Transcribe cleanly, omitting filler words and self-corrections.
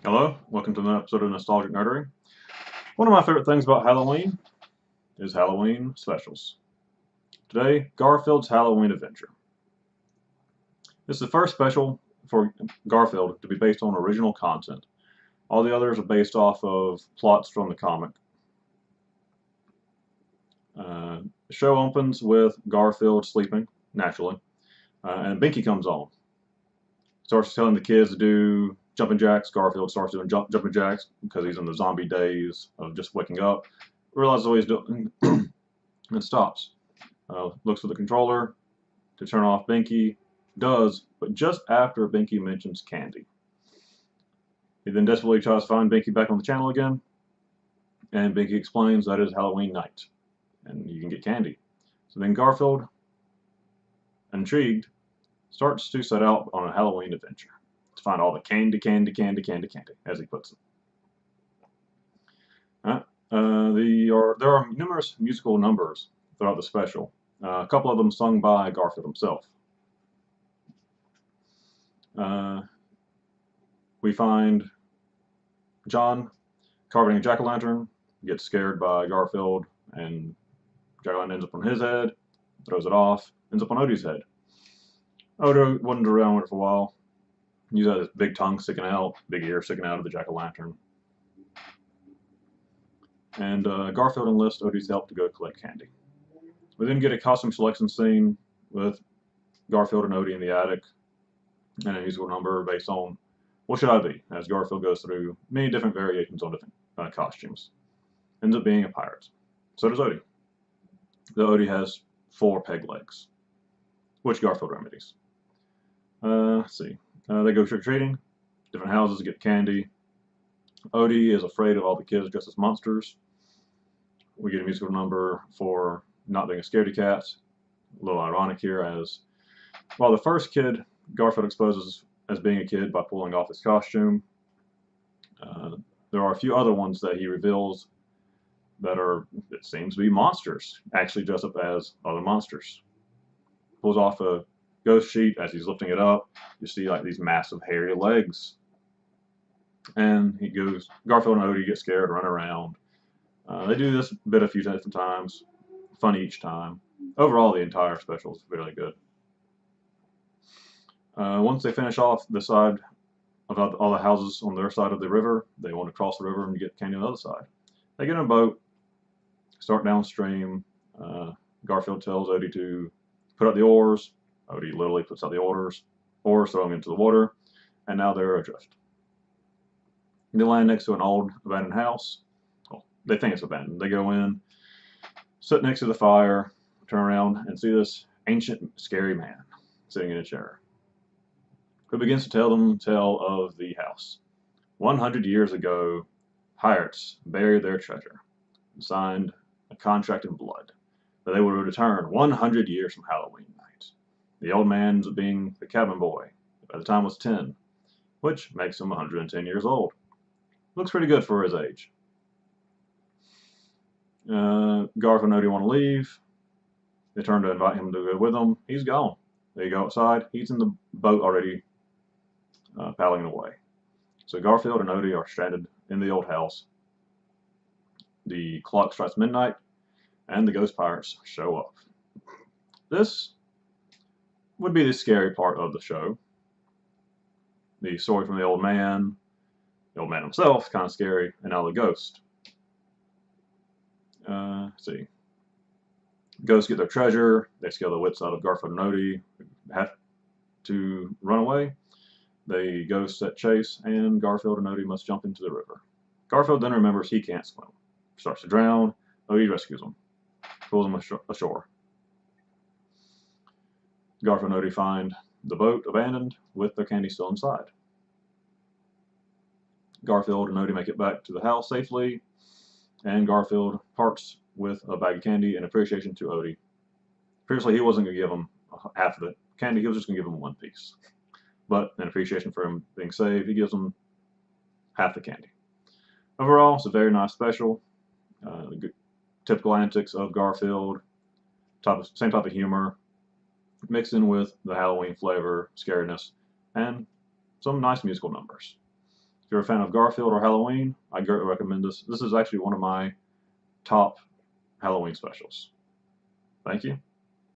Hello, welcome to another episode of Nostalgic Nerdery. One of my favorite things about Halloween is Halloween specials. Today, Garfield's Halloween Adventure. This is the first special for Garfield to be based on original content. All the others are based off of plots from the comic. The show opens with Garfield sleeping, naturally, and Binky comes on. Starts telling the kids to do jumping jacks. Garfield starts doing jumping jacks because he's in the zombie days of just waking up. Realizes what he's doing and stops. Looks for the controller to turn off Binky. Does, but just after Binky mentions candy. He then desperately tries to find Binky back on the channel again, and Binky explains that it is Halloween night, and you can get candy. So then Garfield, intrigued, starts to set out on a Halloween adventure to find all the candy, as he puts it. There are numerous musical numbers throughout the special, a couple of them sung by Garfield himself. We find John carving a jack-o'-lantern, gets scared by Garfield, and jack-o'-lantern ends up on his head, throws it off, ends up on Odie's head. Odie wandered around with it for a while. He's got his big tongue sticking out, big ear sticking out of the jack-o'-lantern. And Garfield enlists Odie's help to go collect candy. We then get a costume selection scene with Garfield and Odie in the attic, and a musical number based on what should I be, as Garfield goes through many different variations on different costumes. Ends up being a pirate. So does Odie. Though Odie has 4 peg legs, which Garfield remedies. Let's see. They go trick-or-treating, different houses get candy. Odie is afraid of all the kids dressed as monsters. We get a musical number for not being a scaredy cat. A little ironic here, as while the first kid Garfield exposes as being a kid by pulling off his costume, there are a few other ones that he reveals that are, it seems to be monsters, actually dressed up as other monsters. Pulls off a ghost sheet as he's lifting it up. You see like these massive hairy legs. And he goes, Garfield and Odie get scared, run around. They do this bit a few different times. Funny each time. Overall, the entire special is really good. Once they finish off the side of all the houses on their side of the river, they want to cross the river and get candy on the other side. They get in a boat, start downstream. Garfield tells Odie to put out the oars. Odie literally puts out the oars, throw them into the water, and now they're adrift. They land next to an old abandoned house. Well, they think it's abandoned. They go in, sit next to the fire, turn around, and see this ancient, scary man sitting in a chair, who begins to tell them the tale of the house. 100 years ago, pirates buried their treasure and signed a contract in blood that they would return 100 years from Halloween night. The old man ends up being the cabin boy. By the time was 10, which makes him 110 years old. Looks pretty good for his age. Garfield and Odie want to leave. They turn to invite him to go with them. He's gone. They go outside. He's in the boat already, paddling away. So Garfield and Odie are stranded in the old house. The clock strikes midnight, and the ghost pirates show up. This would be the scary part of the show. The story from the old man himself, kind of scary, and now the ghost. Let's see. Ghosts get their treasure. They scare the wits out of Garfield and Odie, who have to run away. The ghosts set chase, and Garfield and Odie must jump into the river. Garfield then remembers he can't swim. Starts to drown. Odie rescues him, pulls him ashore. Garfield and Odie find the boat abandoned with their candy still inside. Garfield and Odie make it back to the house safely, and Garfield parts with a bag of candy in appreciation to Odie. Previously, he wasn't going to give him half of the candy, he was just going to give him one piece. But in appreciation for him being saved, he gives him half the candy. Overall, it's a very nice special. Typical antics of Garfield, same type of humor, mixed in with the Halloween flavor, scariness, and some nice musical numbers. If you're a fan of Garfield or Halloween, I greatly recommend this. This is actually one of my top Halloween specials. Thank you.